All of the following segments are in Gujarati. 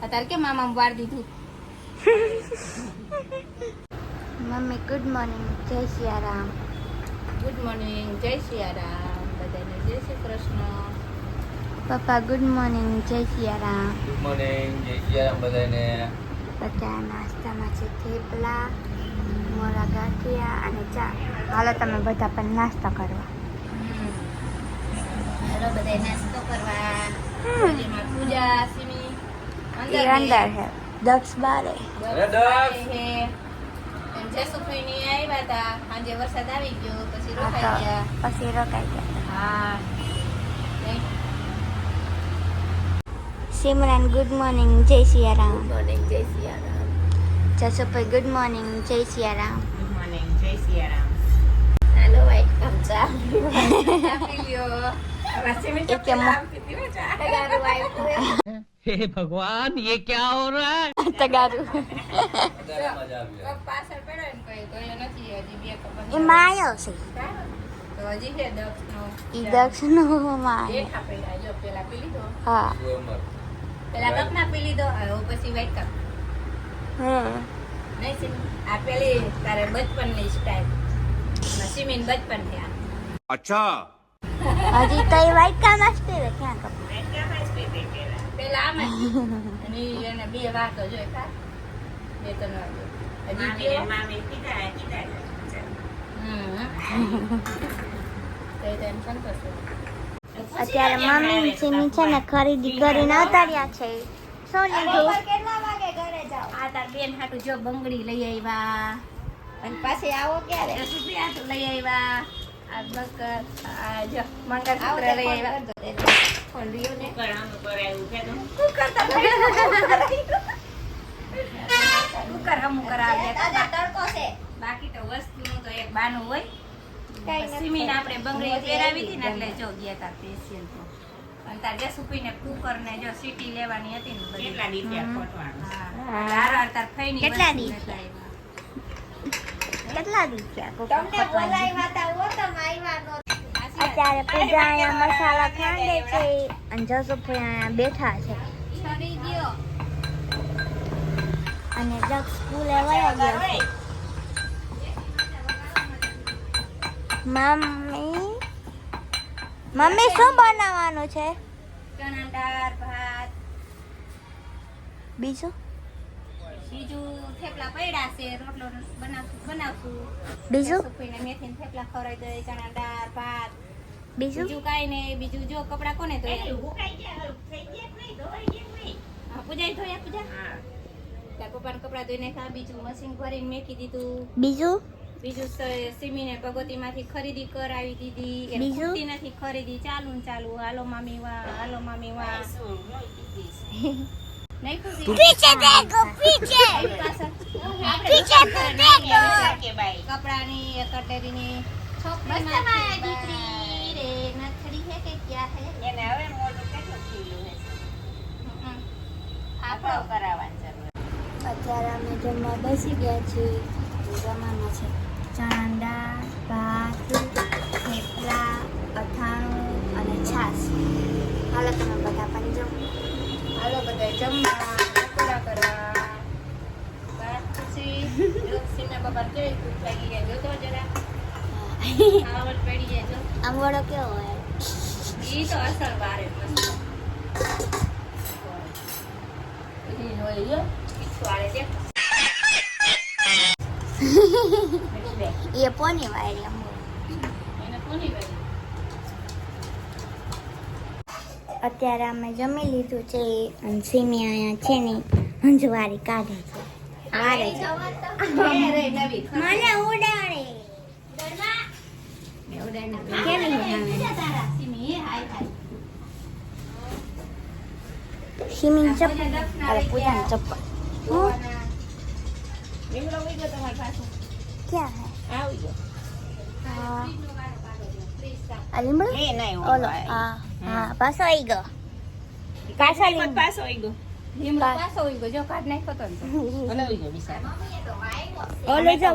અત્યારે કે મામા વાર દીધું. મમ્મી ગુડ મોર્નિંગ, જય સિયારામ. ગુડ મોર્નિંગ, જય સિયારામ. બધાને જય શ્રી કૃષ્ણ. પપ્પા ગુડ મોર્નિંગ, જય સિયારામ. ગુડ મોર્નિંગ, જય સિયારામ બધાને. બધા નાસ્તામાં છે થેપલા, મોરા ગાંઠિયા અને ચા. હાલો તમે બધા પણ નાસ્તો કરવા. હાલો બધા નાસ્તો કરવા. પૂજા સિમી અંદર હે, દક્ષ બારે. જસુફીની આવ્યા હતા, આજે વરસાદ આવી ગયો, પછી રોકાઈ ગયા. હા. સિમરન ગુડ મોર્નિંગ, જય સિયારામ. ગુડ મોર્નિંગ, જય સિયારામ. જસુભાઈ ગુડ મોર્નિંગ, જય સિયારામ. ગુડ મોર્નિંગ, જય સિયારામ. હાલો વાઈટ કમ ચા પી લ્યો. हे भगवान ये क्या हो रहा है? તગારું પાછળ પડ્યો ને કોઈ ગયો નથી હજી બે કપડ એ માયો છે. તો હજી છે દક્ષ નો ઈ દક્ષ નો માયો. બેઠા પડ્યા જો પેલા પી લીધો હા. પેલા કપ ના પી લીધો હવે પછી વ્હાઈટ કપ નહીં સિમી આ પેલી તારે બચપન ની સ્ટાઈલ સિમીન બચપન છે આ. અચ્છા હજી તો એ વાઈટ કામ আসতে રે ક્યાં કપ પેલા આમ અને એને બે વાતો જોઈ કા બે ત્રણ વાતો હજી મામી કીધા ટેન્શન કરશે. અત્યારે મમ્મી સિમી છે ને ખરીદી કરીને ઉતાર્યા છે. શું લીધું? કેટલા વાગે ઘરે જાવ? આ તાર બેન હાટુ જો બંગડી લઈ આવ્યા અને પાછી આવો ક્યારે? સુપી હાટુ લઈ આવ્યા. આ બકર આ જો મંગળસૂત્ર લઈ આવ્યા. ફોન રહ્યો ને કરાનું કરાયું કે તો કુકર કુકર હમ કરાવ્યા. આ તડકો છે બાકી તો વસ્તુનું તો એક બાનું હોય. સિમીને આપણે બંગડી પહેરાવી હતી ને એટલે જો ગયા તા સ્પેશિયલ તો અને તાર જે સુપીને કુકર ને જો સીટી લેવાની હતી ને બધી કેટલા દી ત્યાં ખોટવાનું. હા તાર ફઈની કેટલા દી કેટલા દિવસ તમને બોલાવ્યા તા હો તમે આવ્યા નો. અત્યારે પૂજા અહીંયા મસાલા ખાંડે છે અને જસુભાઈ અહીંયા બેઠા છે. છડી દ્યો અને દક્ષ સ્કૂલે વયા ગયો છે. મમ્મી શું બનાવવાનું છે? ચણા દાળ ભાત બીજું થેપલા પડ્યા છે રોટલો બનાવશું. બીજું સુપીને મેથીને થેપલા ખવડાવી દઈ. ચણા દાળ ભાત બીજું બીજું કાઈ નહીં. બીજું જો કપડા કોને તો હા પૂજા ધોયા પૂજા તાર પપ્પાને કપડા ધોઈ નાખ્યા. બીજું મશીન ભરીને મેકી દીધું. બીજું સિમીને ભગવતીમાંથી ખરીદી કરાવી દીધી. બીજું નથી ખરીદી ચાલુ ને ચાલુ. હાલો મામી વાહ, હાલો મામી વાહ. નહીં ખુશી પીછે દેખો પીછે પીછે તો દેખો કપડાની કટરીની છોકરી દીકરી રે નથડી હે કે ક્યાં હે એને હવે મોઢું કેટલું ખીલું હે આપણો કરાવવાનું જરૂર. અત્યારે અમે જમવા બેસી ગયા છીએ. જમવામાં છે ચણા દાળ ભાત થેપલા અથાણું અને છાશ. હાલો તમે બધા પણ જમો. હાલો બધા જમવા પકોડા કરવા. બસ ખુશી સિમે બાબા જોઈ ભૂખ લાગી ગઈ જોતો જરા ખાવડ પડી જાય જો. આમ વડો કેવો હોય? ઈ તો અસલ બારે મસ્ત ઈ હોય જો પીછવાડે દેખ એ પોની વાયરી આમ એને કોની વાળી. અત્યારે અમે જમી લીધું છે અને સિમી અહીંયા છે ને હંજવારી કાઢે છે. વારે છે મને ઉડાડે. કેવી ઉડાડે? સિમી ચપ્પલ અરે પૂજાની ચપ્પલ ક્યાં હે? હા આ લીમડો ઓલો હા હા પાછો આવી ગયો. કાસા લીમડો પાછો આવી ગયો. લીમડો પાછો આવી ગયો જો કાઢ નાખ્યો તો ને તો ગયો બિચારો. ઓલો જો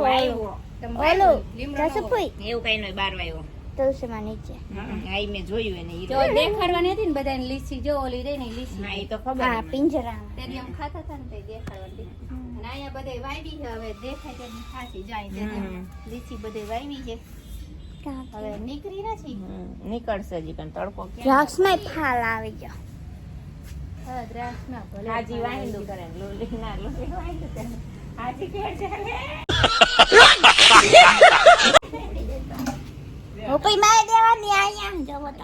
ઓલો લીમડો જસુભાઈ એવું કઈ નહીં બાર વાયો તુલસીમાં નીચે આઈ મેં જોયું એને જો દેખાડવાની હતી ને બધાને લીસી જો ઓલી રહી ને લીસી ના એ તો ખબર હા પિંજરામાં તેરી આમ ખાતા હતા ને તે દેખાડવાની અને અહીંયા બધે વાવી છે હવે દેખાય તે ખાસી જાય છે લીસી બધે વાવી છે હવે નીકળી નથી નીકળશે જી પણ તડકો ક્યાં દ્રાક્ષમાં ફાલ આવી ગયો હા દ્રાક્ષ ના ભલે હાજી વાંદું કરે લોલી ના લોલી વાંદું કરે હાજી કે ચાલે રૂપી મારે દેવાની અહીંયા જવો તો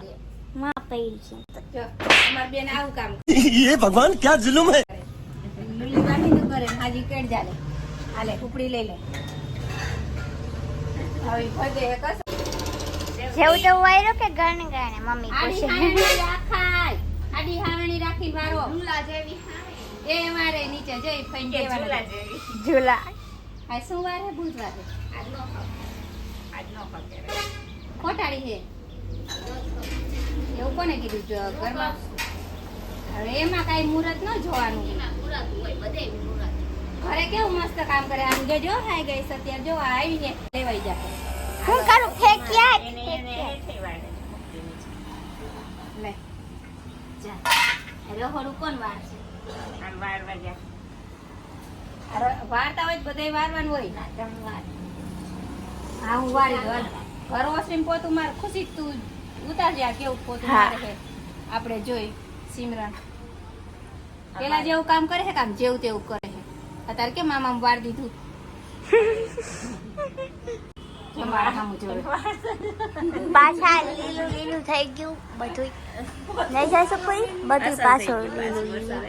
માં પૈડી છે જો અમાર બેન આવું કામ ये भगवान क्या जुल्म है લોલી વાંદું કરે હાજી કેડ જાલે હાલે ઉપડી લઈ લે હવે ભગે કસ જેવું તો વાયરો કે ગણ ગણે મમ્મી આડી પૂછે હાવણી રાખાય આડી હાવણી રાખી મારો ઝૂલા જેવી એ મારે નીચે જઈ ફઈન દેવાના ઝૂલા આ શું વાર હે બુધવાર હે આજ નો ખોટાડી હે એવું કોને કીધું જો ઘરમાં હવે એમાં કાઈ મુહૂર્ત ન જોવાનું ઘરે કેવું મસ્ત કામ કરે આમ જો હાઈ ગઈ સત્યાર જો આવી છે લેવાઈ જાય હું કરું ફેંક્યા લે જા રહોડું કોણ વાર છે આમ વારવા જા વારતા હોય બધાય વારવાનું હોય હા હું વારી દઉં ઘર વસીને પોતું મારે ખુશી તું ઉતારજે આ કેવું પોતું મારે છે આપણે જોઈ સિમરન પેલા જેવું કામ કરે છે કામ જેવું તેવું કરે છે અત્યારે કેમ આમ વાર દીધું મારા સામું જોવે પાછા લીલું લીલું થઈ ગયું બધું નહીં જાય કોઈ બધું પાછું લીલું લીલું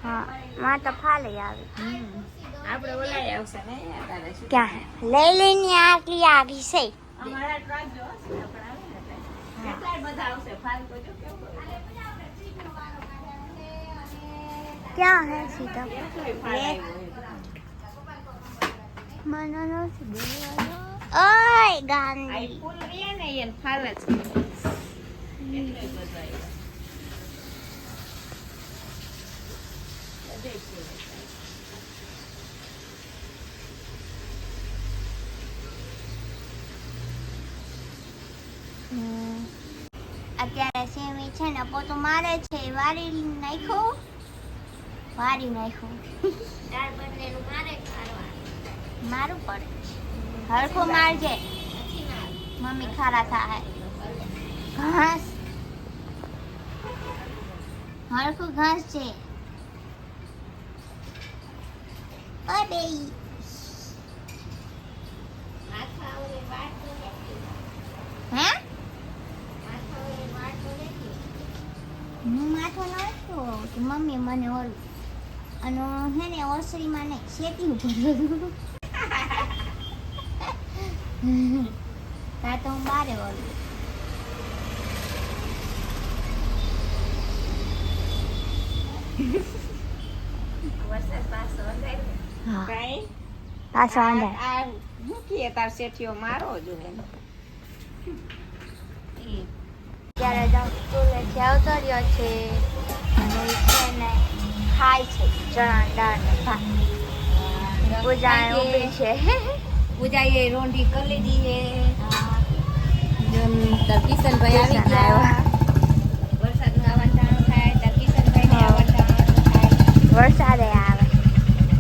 હા માં તો ફાલે આવી આપણે ઓલાય આવશે ને તારે શું ક્યાં લઈ લઈને આટલી આવી છે અમારા ટ્રાક જો કેટલાય બધા આવશે ફાલ તો જો કેવું ક્યાં હે સીતા ફાલ મને નથી બોલવાનો ઓય ગાંધી આઈ ફૂલ રીએ ને એને ફાલ જ એટલે બધા અત્યારે સેમી છે ને પોતું મારે છે વારી નાખ્યું દાળ બદલેલું મારું પડે હરખું મારજે મમ્મી ખારા થાય ઘાસ હરખું ઘાસ છે ઓ બેઈ હે હું માથો નાખતો તો મમ્મી મને ઓલું અને હે ને ઓસરીમાં નહીં શેતી ઉપર તા તો હું બારે ઓલું વરસાદ પાછો અંધાય હા કાઈ પાછો અંધાર આ મૂકીએ તાર શેઠિયો મારો જો એને ત્યારે જાઉં સ્કૂલેથી આવતો રહ્યો છે અને ઈ છે ને ખાય છે ચણા દાળ ને ભાત પૂજા ઊભી છે પૂજાએ રોંઢી કરી લીધી છે તાર કિશનભાઈ આવી ગયા વરસાદનું આવવાનું ટાણું થાય તાર કિશનભાઈને આવવાનું ટાણું થાય વરસાદે આવે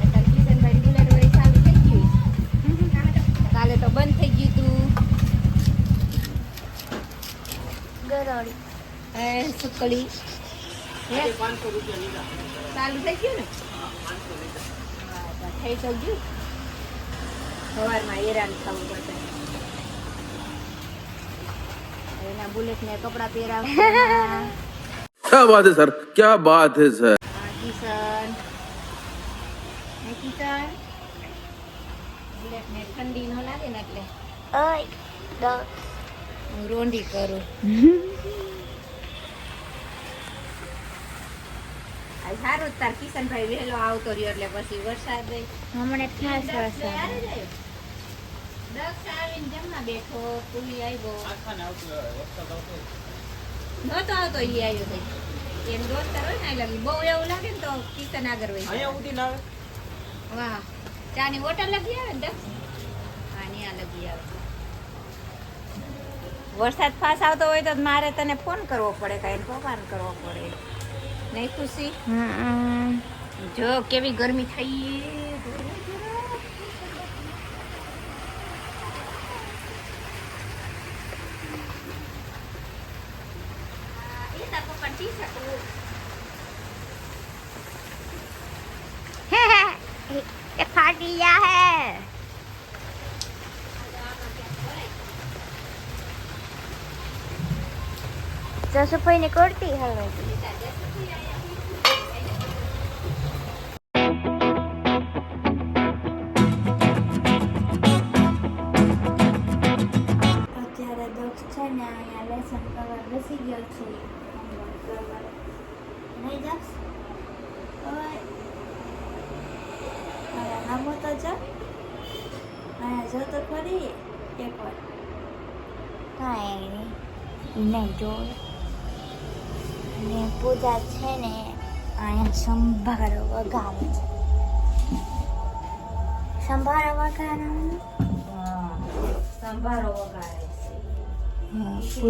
તાર કિશનભાઈ બુલેટ વળી ચાલુ થઈ ગયું કાલે તો બંધ થઈ ગયું તું ગરોળી સુકડી ચાલુ થઈ ગયું ને થઈ તો ગયું સવારમાં હેરાન થવું પડશે એના બુલેટ ને કપડા પહેરાવવાના क्या बात है सर क्या बात है सर કિશન કિશન બુલેટ ને ઠંડી ન લાગે ને એટલે ઓય દો હું રોંઢી કરું આ સારું જ તાર કિશનભાઈ વહેલો આવતો રહ્યો એટલે પછી વરસાદ હમણાં ખાસ વરસાદ દક્ષ આવીને જમવા બેઠો પુલી આવ્યો નતો આવતો ઈ આવ્યો થઈ એમ દોસ્તાર હોય ને એટલે બહુ એવું લાગે ને તો કિશન આગળ હોય વાહ ચાની બોટલ લગી આવે ને દક્ષ હા ન્યા લગી આવે વરસાદ ફાસ આવતો હોય તો મારે તને ફોન કરવો પડે કાંઈ પપ્પાને કરવો પડે નહીં ખુશી જો કેવી ગરમી થઈ फाट गया है जसुभाई ने करती हलो અત્યારે દક્ષ છે ને અહીંયા લેસન કરવા બેસી ગયો છે નહીં દક્ષ નામો તો જા અહીંયા જો તો ખરી એકવાર કાંઈ નહીં જોવે અને પૂજા છે ને અહીંયા સંભારો વગાડે છે સંભારો વગાડે સંભારો વગાડે છે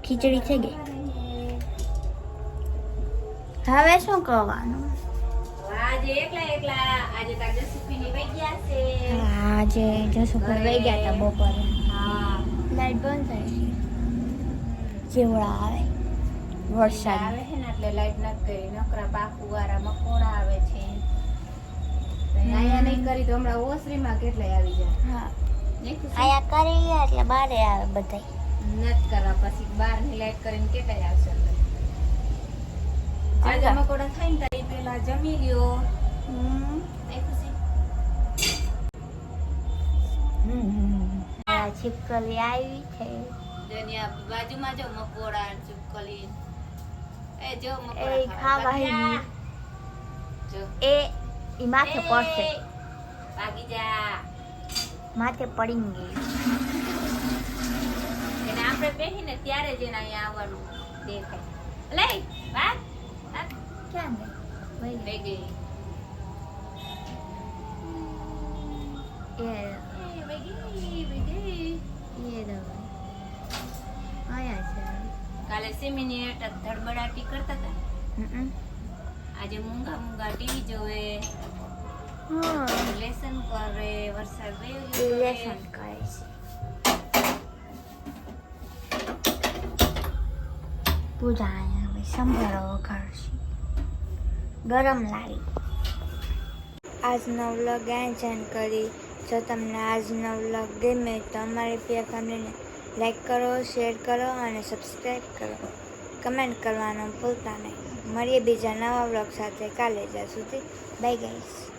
ખીચડી થઈ ગઈ હવે શું કરવાનું આજે એકલા આજે તાર જસુફીની વઈ ગયા છે આજે જસુભાઈ વહી ગયા હતા બપોરે હા લાઈટ બંધ થઈ જેવડા આવે વરસાદ આવે છે ને એટલે લાઈટ નથી કરી નકરા પાકુવાળા મકોડા આવે છે અહીંયા નહીં કરી તો હમણાં ઓસરીમાં કેટલાય આવી જાય હા નહીં ખુશી? અહીંયા કરી ગયા એટલે બારે આવે બધાય નથી કરવા પછી બહારની લાઈટ કરીને કેટલાય આવશે અંદર. જાજા મકોડા થાય ને તારી પેલા જમી લ્યો નહીં ખુશી? આ છીપકલી આવી છે દુનિયા બાજુમાં જો મકોડા ને ચૂપકલી એ જો એ મકોડા ખાવા ખાવા. જો એ માથે પડશે ભાગી જા માથે પડી ગઈ એને આપણે બેહીને ત્યારે જ એને અહીંયા આવવાનું દેખાય લઈ વાત ક્યાં ગઈ લઈ ગઈ એ વઈ ગઈ એ દવા આયા છે કાલે સિમીની એટ ધડબડાટી કરતા હતા આજે મૂંગા મૂંગા ટીવી જોવે હા લેસન કરે વરસાદ વયો લેસન કરે છે પૂજા અહીંયા હવે સંભાળો વગાડશે ગરમ લાવી આજનો વ્લોગ એન્જોય કરી જો તમને આજનો વ્લોગ ગમે તો અમારી પ્રિય ફેમિલીને લાઈક કરો શેર કરો અને સબસ્ક્રાઈબ કરો કમેન્ટ કરવાનું ભૂલતા નહીં મળીએ બીજા નવા વ્લોગ સાથે કાલે જ્યાં સુધી બાય ગાઈસ